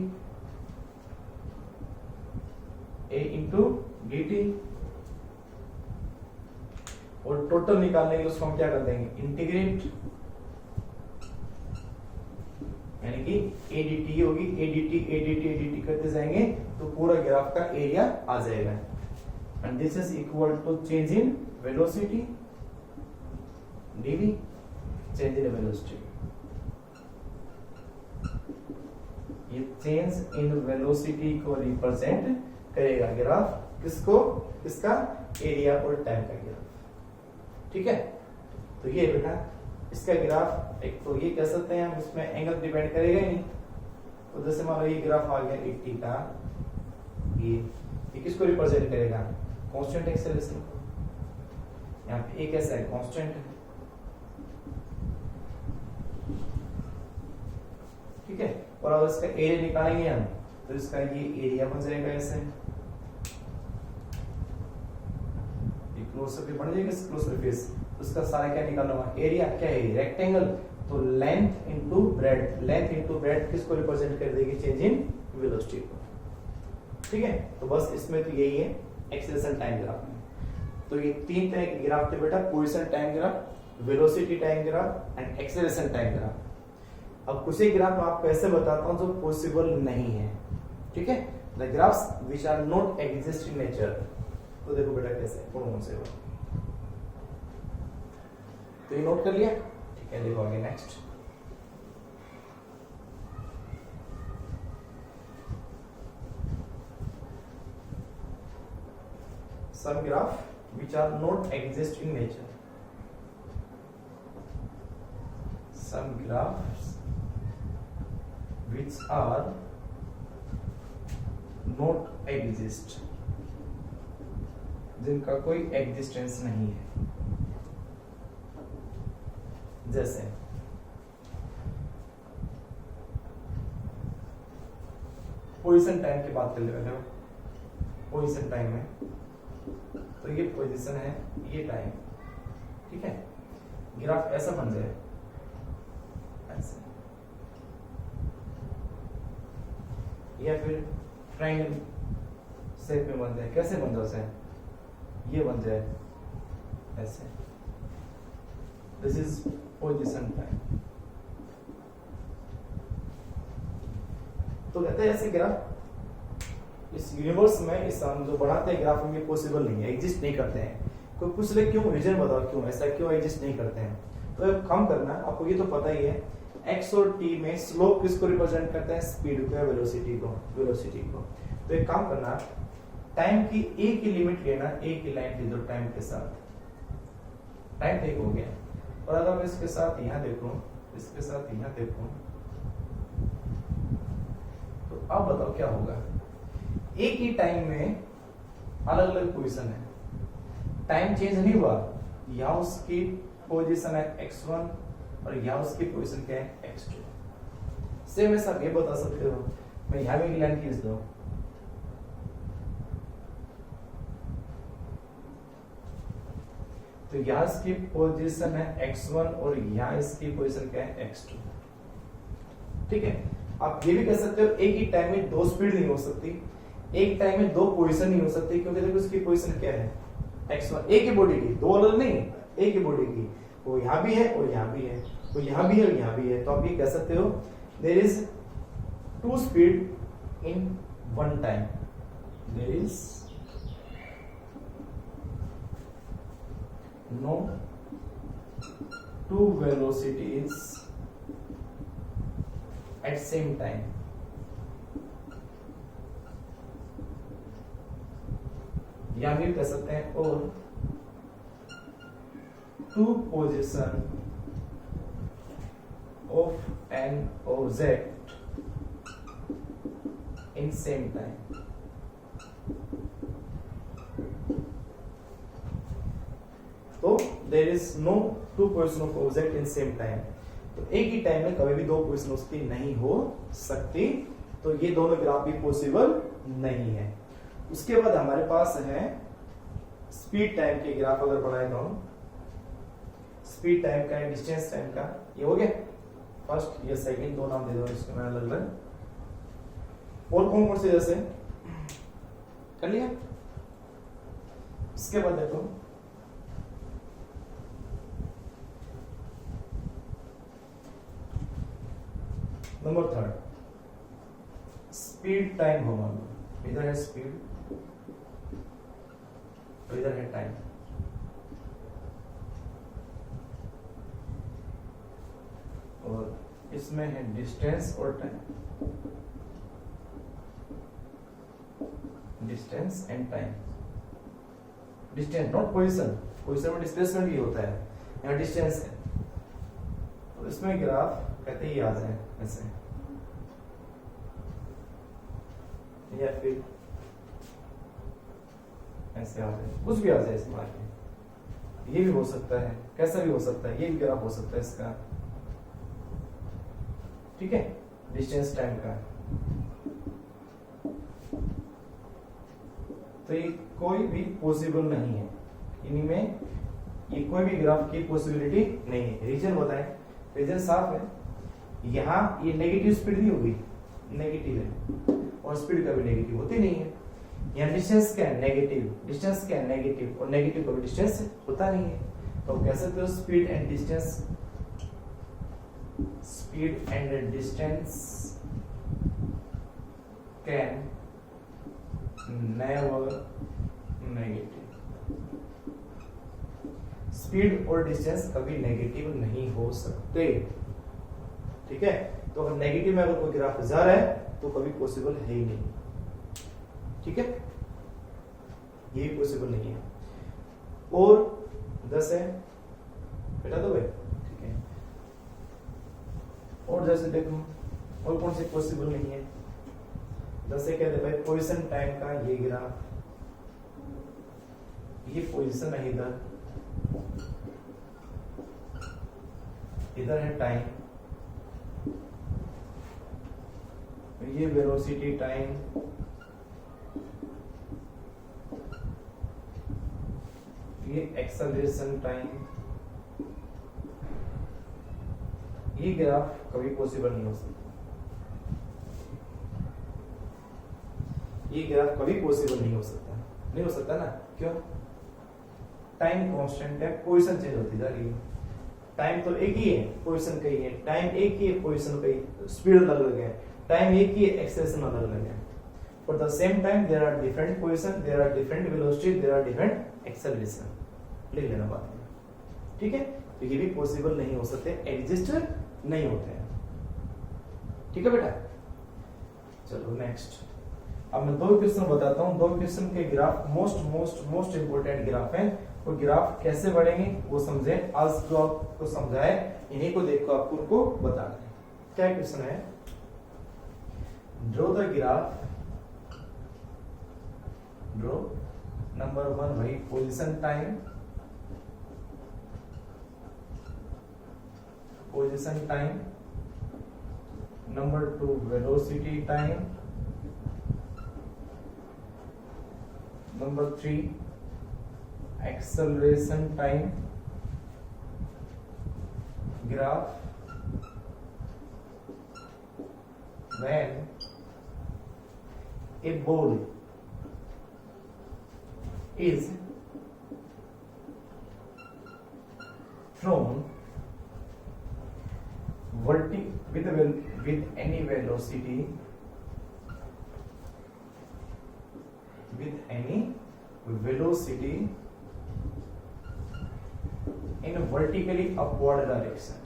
a into D T, और टोटल निकालने के लिए उसको हम क्या कर देंगे, इंटीग्रेट, यानी कि ADT होगी, ADT करते जाएंगे तो पूरा ग्राफ का एरिया आ जाएगा। And this is equal to change in velocity dv, change in velocity. ये चेंज इन वेलोसिटी को रिप्रेजेंट करेगा ग्राफ, किसको, इसका एरिया और टाइम का ग्राफ। ठीक है, तो ये बेटा इसका ग्राफ, एक तो ये कह सकते हैं हम, इसमें एंगल डिपेंड करेगा ही नहीं। तो जैसे मान लो ये ग्राफ आ गया 80 का, ये किसको रिप्रेजेंट करेगा, कांस्टेंट एक्सेलरेशन। यहाँ पे एक ऐसा है कांस्टेंट है, ठीक है। और अगर इसका एरिया निकालेंगे हम तो इसका ये एरिया बन जाएगा ऐसे, क्लोज सरफेस बन जाएगा, क्लोज सरफेस। उसका सारा क्या निकालना होगा, एरिया क्या है, रेक्टेंगल। तो length into breadth, length into breadth किसको रिप्रेजेंट कर देगी, चेंज इन वेलोसिटी को। ठीक है, तो बस इसमें तो यही है एक्सेलरेशन टाइम ग्राफ में। तो ये तीन तरह के ग्राफ थे बेटा, position time graph, velocity time graph and acceleration time graph. अब कुछ एक ग्राफ आपको ऐसे बताता हूं जो पॉसिबल नहीं है। ठीक है, the graphs which are not exist in nature. तो देखो बेटा कैसे, कौन से हो, तो ये नोट कर लिया। ठीक है, देखो आगे next. some graph which are not exist in nature. Some graphs which are not exist, जिनका कोई एग्जिस्टेंस नहीं है. जैसे पोजीशन टाइम की बात कर ले पहले. पोजीशन टाइम है तो ये पोजीशन है, ये टाइम. ठीक है, ग्राफ ऐसा बन जाए, ऐसे, या फिर ट्रायंगल शेप में बन जाए. कैसे बन जाए? ये बन जाए ऐसे. This is position time. तो कहते हैं ऐसे ग्राफ इस यूनिवर्स में, इस हम जो बढ़ाते हैं ग्राफ में, पॉसिबल नहीं है, एग्जिस्ट नहीं करते हैं. कोई पूछ ले क्यों, रीजन बताओ क्यों ऐसा, क्यों एग्जिस्ट नहीं करते हैं. तो एक काम करना, आपको ये तो पता ही है, x और t में स्लोप किसको रिप्रेजेंट करता है? स्पीड को या वेलोसिटी को. तो एक काम करना, टाइम की एक ही लिमिट लेना, एक ही लाइन ले दो टाइम के साथ. टाइम ठीक हो गया. और अगर मैं इसके साथ यहाँ देखूं, इसके साथ यहाँ देखूं, तो अब बताओ क्या होगा? एक ही टाइम में अलग अलग पोजीशन है, टाइम चेंज नहीं हुआ. यहाँ उसकी पोजीशन है x1 और यहाँ उसकी पोजीशन क्या है? x2. सेम ऐसा ये बता सकते हो, मैं यहाँ भी लाइन खींच दो, तो यहाँ इसकी पोजीशन है x1 और यहाँ इसकी पोजीशन क्या है? x2. ठीक है, आप ये भी कह सकते हो एक ही टाइम में दो स्पीड नहीं हो सकती, एक टाइम में दो पोजीशन नहीं हो सकती, क्योंकि देखो इसकी पोजीशन क्या है? x1. एक ही बॉडी की, दो अलग नहीं, एक ही बॉडी की. वो यहाँ भी है और यहाँ भी है, वो यहाँ भी है और यहाँ भी है. तो आप ये कह सकते हो there is two speed in one time. There is no two velocities at same time. या भी कह सकते हैं और two position of an object in same time. तो there is no two position of object in same time. तो एक ही time में कभी भी दो पोजीशन उसकी नहीं हो सकती. तो ये दोनों ग्राफ भी पॉसिबल नहीं है. उसके बाद हमारे पास है स्पीड टाइम के ग्राफ. अगर बनाए तो स्पीड टाइम का, डिस्टेंस टाइम का, ये हो गया फर्स्ट, ये सेकंड, दो नाम दे दो इसको मैं अलग अलग. और कौन से जैसे कर लिया. इसके बाद देखो नंबर थर्ड, स्पीड टाइम हो. मान लो इधर है स्पीड और इधर है टाइम. और इसमें है डिस्टेंस और time. Distance and time. Distance not position, position में डिस्प्लेसमेंट भी होता है, यहाँ डिस्टेंस है. तो इसमें ग्राफ कहते ही आ जाए ऐसे, या फिर ऐसे आ जाए, कुछ भी आ जाए इसमें आगे. ये भी हो सकता है, कैसा भी हो सकता है, ये भी ग्राफ हो सकता है इसका. ठीक है, डिस्टेंस टाइम का. तो ये कोई भी पॉसिबल नहीं है, इनमें ये कोई भी ग्राफ की पॉसिबिलिटी नहीं है. रीजन बताएं. रीजन साफ है. यहाँ ये नेगेटिव स्पीड नहीं होगी, नेगेटिव है, और स्पीड कभी नेगेटिव होती नहीं है. यहाँ डिस्टेंस क्या है? नेगेटिव. डिस्टेंस क्या है? नेगेटिव. और नेगेटिव कभी डिस्टेंस होता नहीं है. तो कह सकते हो speed and distance, speed and distance can never negative. Speed और डिस्टेंस कभी नेगेटिव नहीं हो सकते. ठीक है, तो अगर नेगेटिव में अगर कोई ग्राफ जा रहा है तो कभी पॉसिबल है ही नहीं. ठीक है, ये भी पॉसिबल नहीं है। और 10 है, बेटा दो भाई, ठीक है। और जैसे देखो और कौन सी पॉसिबल नहीं है, 10 से कहते भाई पोजीशन टाइम का ये ग्राफ, ये पोजीशन है इधर, इधर है टाइम, ये वेलोसिटी टाइम, ये एक्सेलरेशन टाइम। ये ग्राफ कभी पॉसिबल नहीं हो सकता, ये ग्राफ कभी पॉसिबल नहीं हो सकता, नहीं हो सकता ना, क्यों? टाइम कांस्टेंट है, पोजीशन चेंज होती जा रही है, टाइम तो एक ही है, पोजीशन कई है, टाइम एक ही है, पोजीशन कई, स्पीड अलग अलग है, टाइम एक ही है, एक्सेलरेशन अलग अलग है। For the same time there are different position, there are different velocity, there are different acceleration. लिख लेना बात में, ठीक है। तो ये भी पॉसिबल नहीं हो सकते, एग्जिस्ट नहीं होते हैं, ठीक है बेटा। चलो नेक्स्ट, अब मैं 2 क्वेश्चन बताता हूँ। 2 क्वेश्चन के ग्राफ मोस्ट इंपोर्टेंट ग्राफ हैं। वो ग्राफ कैसे बढ़ेंगे वो समझे, आज जो आपको समझाए इन्हीं को देखो आपको उनको बताना है। क्या क्वेश्चन है, draw the graph, draw number 1 भाई position time, position time, number 2 velocity time, number 3 acceleration time graph when a ball is thrown with any velocity, in a vertically upward direction,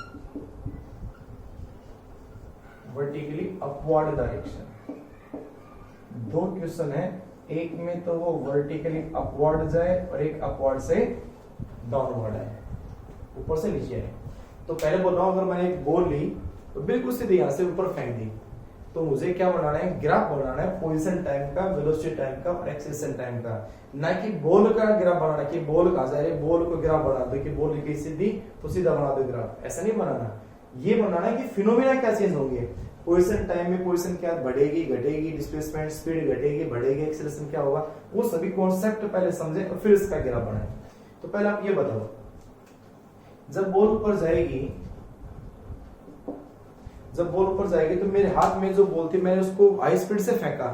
vertically upward direction। 2 question है, एक में तो वो vertically upward जाए और एक upward से downward है, ऊपर से नीचे है। तो पहले बोल रहा हूं, अगर मैंने एक बॉल ली तो बिल्कुल सीधे यहां से ऊपर फेंक दी, तो मुझे क्या बनाना है, ग्राफ बनाना है पोजीशन टाइम का, वेलोसिटी टाइम का और एक्सेलरेशन टाइम का, ना कि बॉल का ग्राफ बनाना कि बॉल कहां जा रही है, बॉल को ग्राफ बना दो कि बॉल लिखी सीधी तो सीधा बना दो ग्राफ, ऐसा नहीं बनाना। ये बनाना है कि फिनोमेना क्या चेंज होंगे, पोजीशन टाइम में पोजीशन क्या बढ़ेगी घटेगी, डिस्प्लेसमेंट स्पीड घटेगी बढ़ेगी, एक्सेलरेशन क्या होगा, वो सभी कॉन्सेप्ट पहले समझे और फिर इसका ग्राफ बनाए। तो पहले आप ये बताओ, जब बॉल ऊपर जाएगी, जब बॉल ऊपर जाएगी तो मेरे हाथ में जो बॉल थी मैंने उसको हाई स्पीड से फेंका,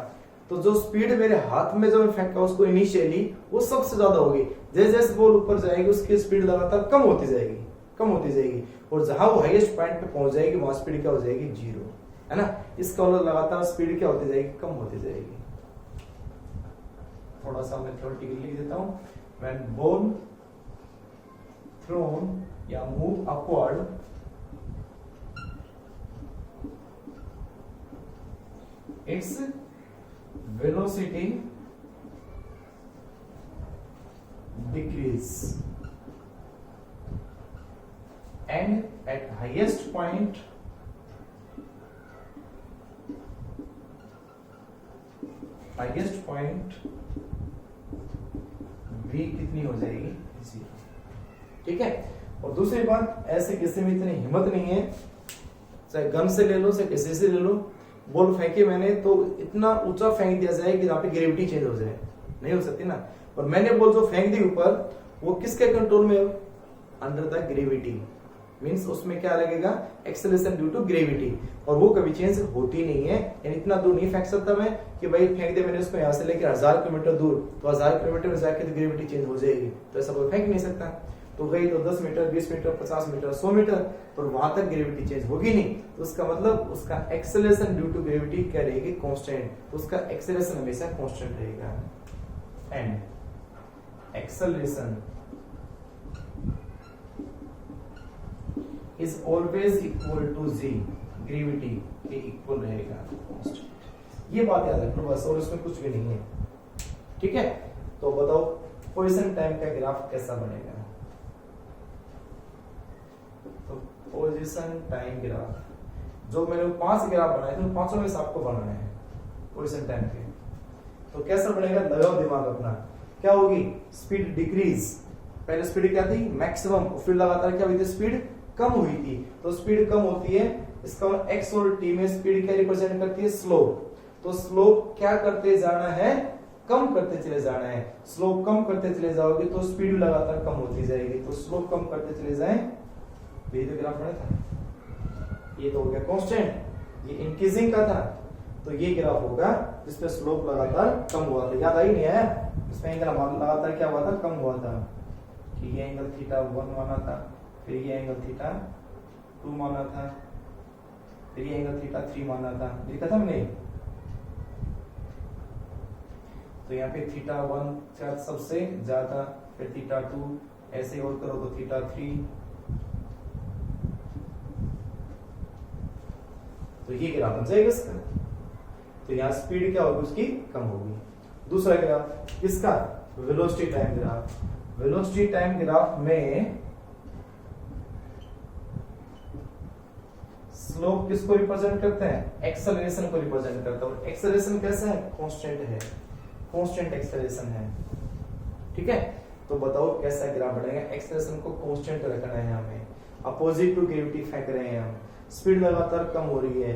तो जो स्पीड मेरे हाथ में जो मैं फेंका उसको इनिशियली वो सबसे ज्यादा होगी, जैसे जैसे बॉल ऊपर जाएगी उसकी स्पीड लगातार कम होती जाएगी, कम होती जाएगी, और जहां वो हाईएस्ट पॉइंट पे पहुंच जाएगी वहां स्पीड क्या हो जाएगी, 0, है ना। इसका मतलब लगातार स्पीड क्या होती जाएगी, कम होती जाएगी। थोड़ा सा मैं थ्योरेटिकली लिख देता हूं, व्हेन बॉल थ्रोन या move upward, its velocity decrease and at highest point v कितनी हो जाएगी, 0, ठीक है। और दूसरी बात, ऐसे किसी में इतनी हिम्मत नहीं है, चाहे गन से ले लो चाहे किसी से ले लो, बॉल फेंके मैंने तो इतना ऊंचा फेंक दिया जाए कि जहाँ पे ग्रेविटी चेंज हो जाए, नहीं हो सकती ना। और मैंने बॉल जो फेंक दी ऊपर वो किसके कंट्रोल में है, अंडर द ग्रेविटी, मींस उसमें क्या लगेगा, एक्सेलरेशन ड्यू टू ग्रेविटी, और वो कभी चेंज होती नहीं है। यानी इतना दूर नहीं फेंक सकता मैं कि भाई फेंक दे मैंने उसको यहाँ से लेकर 1000 किलोमीटर दूर, तो 1000 किलोमीटर में जाके तो ग्रेविटी चेंज हो जाएगी, तो ऐसा कोई फेंक नहीं सकता। तो गई तो 10 मीटर 20 मीटर 50 मीटर 100 मीटर, तो वहां तक ग्रेविटी चेंज होगी नहीं, तो उसका मतलब उसका एक्सेलरेशन ड्यू टू ग्रेविटी क्या रहेगी, कांस्टेंट, तो उसका एक्सेलरेशन हमेशा कांस्टेंट रहेगा। And acceleration is always equal to g, gravity के इक्वल रहेगा, कांस्टेंट। ये बात याद रखो बस, और इसमें कुछ भी नहीं है, ठीक है। तो बताओ पोजीशन टाइम का ग्राफ कैसा बनेगा? तो पोजीशन टाइम ग्राफ जो मैंने 5 ग्राफ बनाए थे, पांचों में से आपको बनाना है पोजीशन टाइम के। तो कैसा बनेगा? लगाओ दिमाग अपना। क्या होगी? Speed decrease. पहले स्पीड क्या थी? मैक्सिमम। फिर लगातार क्या हुई थी? स्पीड कम हुई थी। तो स्पीड कम होती है, इसका मतलब एक्स और टी में स्पीड क्या रिप्रेजेंट करती है? स्लोप। तो स्लोप क्या करते जाना है? कम करते चले जाना है। स्लोप कम करते चले जाओगे तो स्पीड लगातार कम होती जाएगी। तो स्लोप कम करते चले जाएं, ये तो ग्राफ बना था। ये तो हो गया कांस्टेंट, ये इंक्रीजिंग का था। तो ये ग्राफ होगा जिसपे स्लोप लगातार कम हुआ था। याद आई नहीं है? इसमें एंगल लगातार क्या हुआ था? कम हुआ था। कि ये एंगल थीटा 1 माना था, फिर ये एंगल थीटा 2 माना था, फिर ये एंगल थीटा 3 माना था। लिखा था हमने। तो यहाँ पे थीटा 1 सबसे ज्यादा, फिर थीटा 2, ऐसे और करो तो थीटा 3। तो ये ग्राफ बन जाएगा इसका। तो यहाँ स्पीड क्या होगी? उसकी कम होगी। दूसरा ग्राफ इसका velocity time graph. Velocity time graph में स्लोप किसको रिप्रेजेंट करते हैं? एक्सेलरेशन को रिप्रेजेंट करता है। और एक्सेलरेशन कैसा है? कांस्टेंट है, कांस्टेंट एक्सेलरेशन है। ठीक है, तो बताओ कैसा ग्राफ बनेगा? एक्सेलरेशन को कांस्टेंट रखना है हमें, अपोजिट टू ग्रेविटी फेंक रहे हैं हम। स्पीड लगातार कम हो रही है,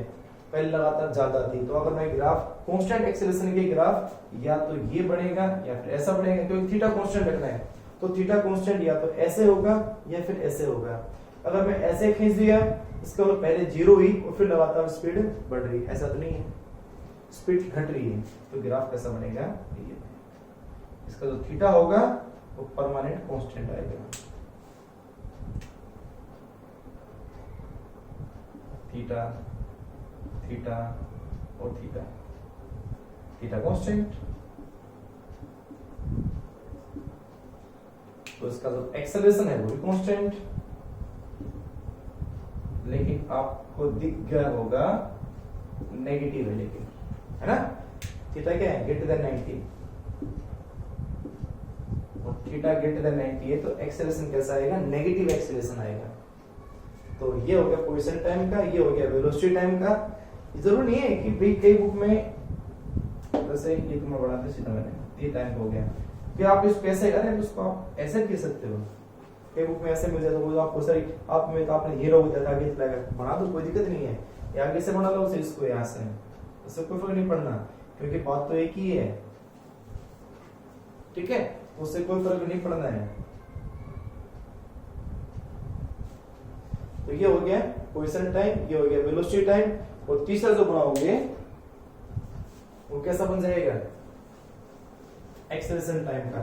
पहले लगातार ज्यादा थी। तो अगर मैं ग्राफ कांस्टेंट एक्सेलरेशन के ग्राफ या तो ये बनेगा या फिर ऐसा बनेगा, क्योंकि थीटा कांस्टेंट रखना है। तो थीटा कांस्टेंट या तो ऐसे होगा या फिर ऐसे होगा। अगर मैं ऐसे खींच दिया, इसका मतलब पहले 0 हुई और फिर लगातार स्पीड बढ़ रही है, ऐसा तो नहीं है, स्पीड घट रही है। तो ग्राफ कैसा बनेगा? ये इसका जो थीटा होगा वो परमानेंट कांस्टेंट आएगा। थीटा, थीटा और थीटा, थीटा कांस्टेंट। तो इसका जो एक्सेलरेशन है वो भी कांस्टेंट। लेकिन आपको दिख गया होगा नेगेटिव है, लेकिन है ना? थीटा क्या है? Greater than 90। और थीटा ग्रेटर देन 90 है, तो एक्सेलरेशन कैसा आएगा? नेगेटिव एक्सेलरेशन आएगा। तो ये हो गया पोजीशन टाइम का, ये हो गया वेलोसिटी टाइम का। जरूरी नहीं है कि भाई कई बुक में, जैसे ये तो मैं बढ़ाते सीधा मैंने ये टाइम हो गया, फिर आप इसको कैसे करें? उसको आप ऐसे कह सकते हो। कई बुक में ऐसे मिल जाता है, आपको सर आप में तो आपने ये रोक दिया था, आगे चलाएगा, बना दो, कोई दिक्कत नहीं है। या आगे से बना लो उसे, इसको यहाँ से, उससे कोई फर्क नहीं पड़ना, क्योंकि बात तो एक ही है। ठीक है, उससे कोई फर्क नहीं पड़ना है। तो ये हो गया पोजीशन टाइम, ये हो गया वेलोसिटी टाइम। और तीसरा जो बनाओगे वो कैसा बन जाएगा? एक्सेलरेशन टाइम का।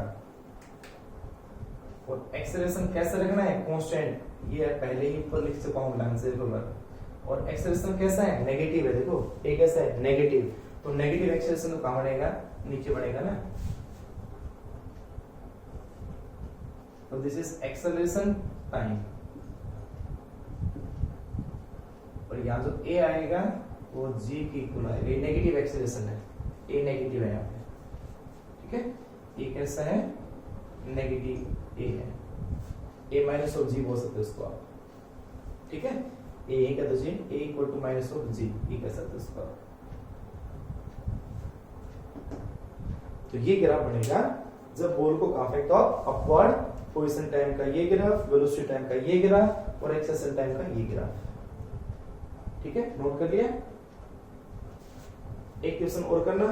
और एक्सेलरेशन कैसे रखना है? कांस्टेंट। ये पहले ही ऊपर लिख चुका हूं लाइन से ऊपर। और एक्सेलरेशन कैसा है? नेगेटिव है। देखो ये कैसा है? नेगेटिव। तो नेगेटिव एक्सेलरेशन कहां बनेगा? नीचे बनेगा ना। तो दिस इज एक्सेलरेशन टाइम। और यहाँ जो a आएगा वो g की इक्वल आएगा। ये नेगेटिव एक्सेलरेशन है, a नेगेटिव है यहाँ पे। ठीक है, ये कैसा है? नेगेटिव a है, a माइनस ऑफ g बोल सकते हो इसको आप। ठीक है, a का तो g, a equal to minus of g, ये कह सकते हो इसको आप। तो ये ग्राफ बनेगा जब बॉल को कहां फेंकते हो आप? अपवर्ड। पोजीशन टाइम का ये ग्राफ, वेलोसिटी टाइम का ये ग्राफ और एक्सेलरेशन टाइम का ये ग्राफ। ठीक है, नोट कर लिया। एक क्वेश्चन और करना,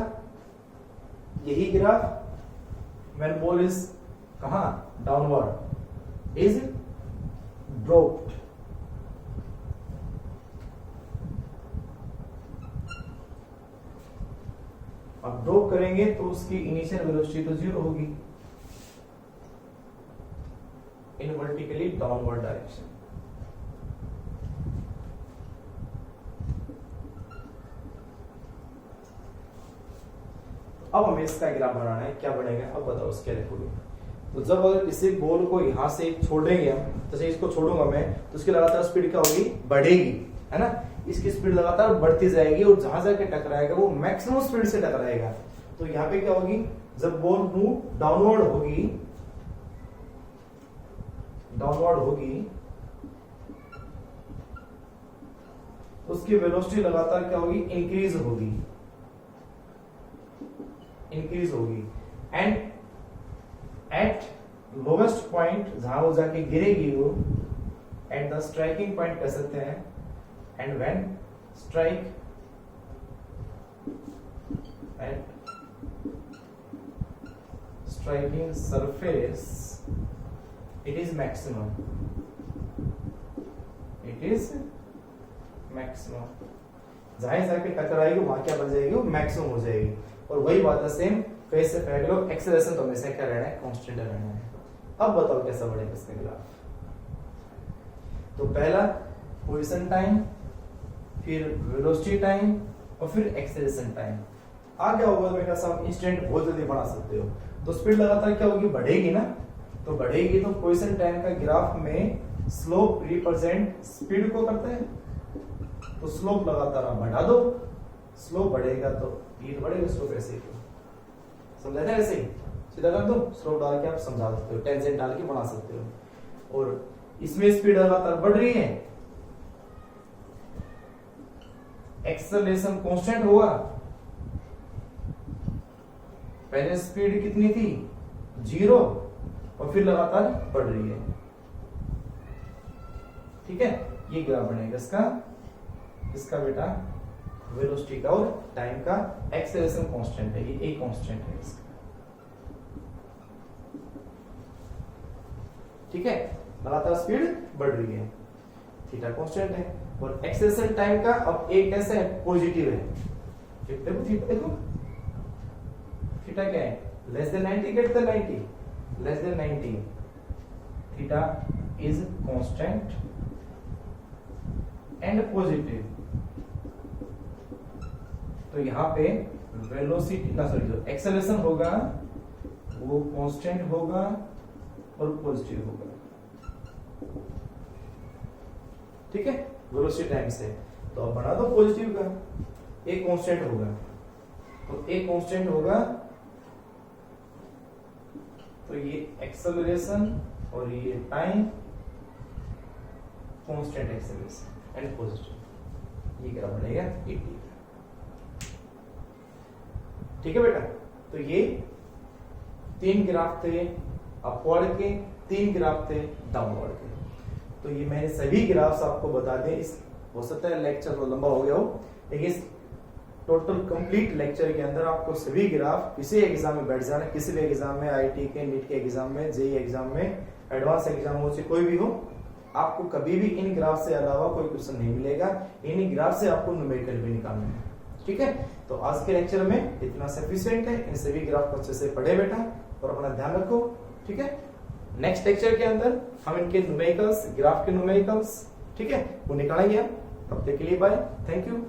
यही ग्राफ व्हेन बॉल इज कहां? Downward, is dropped. अब ड्रॉप करेंगे तो उसकी इनिशियल वेलोसिटी तो 0 होगी इन वर्टिकली डाउनवर्ड डायरेक्शन। अब हमें इसका ग्राफ बनाना है, क्या बनेगा? अब बताओ उसके लिखोगे। तो जब अगर किसी बॉल को यहां से छोड़ेंगे हम, जैसे इसको छोड़ूंगा मैं, तो उसकी लगातार स्पीड क्या होगी? बढ़ेगी, है ना? इसकी स्पीड लगातार बढ़ती जाएगी और जहां जाके टकराएगा वो मैक्सिमम स्पीड से टकराएगा। तो यहाँ पे क्या होगी? जब बॉल मूव डाउनवर्ड होगी उसकी वेलोसिटी लगातार क्या होगी, इंक्रीज होगी एंड एट लोवेस्ट पॉइंट जहां वो जाके गिरेगी वो एट द स्ट्राइकिंग पॉइंट कह सकते हैं, and when strike at striking surface it is maximum जहां जाके टकराएगी वहां क्या बन जाएगी, वो मैक्सिमम हो जाएगी। और वही बात है सेम फेस से पैरेलल, एक्सेलरेशन तो हमेशा क्या रहना है, कांस्टेंट रहना है। अब बताओ कैसा बढ़ेगा इसका ग्राफ। तो पहला पोजीशन टाइम, फिर वेलोसिटी टाइम और फिर एक्सेलरेशन टाइम। आगे होगा बेटा सब इंस्टेंट बहुत जल्दी बढ़ा सकते हो। तो स्पीड लगातार क्या होगी, बढ़ेगी ना, तो बढ़ेगी तो पोजीशन टाइम का ग्राफ में स्लोप रिप्रेजेंट स्पीड को करता है, तो स्लोप लगातार आप बढ़ा दो, स्लोप बढ़ेगा तो स्पीड बढ़ेगा, स्लोप ऐसे ही समझा था, ऐसे ही सीधा कर दो, स्लोप डाल के आप समझा सकते हो, टेंजेंट डाल के बना सकते हो। और इसमें स्पीड लगातार बढ़ रही है, एक्सेलरेशन कांस्टेंट होगा, पहले स्पीड कितनी थी 0 और फिर लगातार बढ़ रही है, ठीक है। ये ग्राफ बनेगा इसका बेटा वेलोसिटी का और टाइम का, एक्सेलरेशन कांस्टेंट है, ये एक कांस्टेंट है इसका, ठीक है। लगातार स्पीड बढ़ रही है, थीटा कांस्टेंट है, और एक्सेलरेशन टाइम का अब एक कैसे है, पॉजिटिव है। देखो थीटा क्या है, less than 90, greater than 90, less than 90, theta is constant and positive. तो यहां पे वेलोसिटी ना सॉरी जो एक्सेलरेशन होगा वो कांस्टेंट होगा और पॉजिटिव होगा, ठीक है, वेलोसिटी टाइम से। तो अब बना दो पॉजिटिव का, एक कांस्टेंट होगा, तो एक कांस्टेंट होगा, तो ये एक्सेलरेशन और ये time, constant acceleration and positive, ये क्या बनेगा 80, ठीक है बेटा। तो ये 3 ग्राफ थे अपवर्ड के, 3 ग्राफ थे डाउनवर्ड के। तो ये मैंने सभी ग्राफ्स आपको बता दें, इस हो सकता है लेक्चर तो लंबा हो गया हो, लेकिन इस टोटल कंप्लीट लेक्चर के अंदर आपको सभी ग्राफ किसी एग्जाम में बैठ जाना, किसी भी एग्जाम में, आईटी के, नीट के एग्जाम में, जेईई एग्जाम में, एडवांस एग्जाम से कोई भी हो, आपको कभी भी इन ग्राफ से अलावा कोई क्वेश्चन नहीं मिलेगा। इन ग्राफ से आपको न्यूमेरिकल भी निकालना है, ठीक है। तो आज के लेक्चर में इतना सफिशिएंट है, इन सभी ग्राफ को अच्छे से पढ़े बेटा और अपना ध्यान रखो, ठीक है। नेक्स्ट लेक्चर के अंदर हम इनके न्यूमेरिकल्स, ग्राफ के न्यूमेरिकल्स, ठीक है, वो निकालेंगे हम। तब तक के लिए बाय, थैंक यू।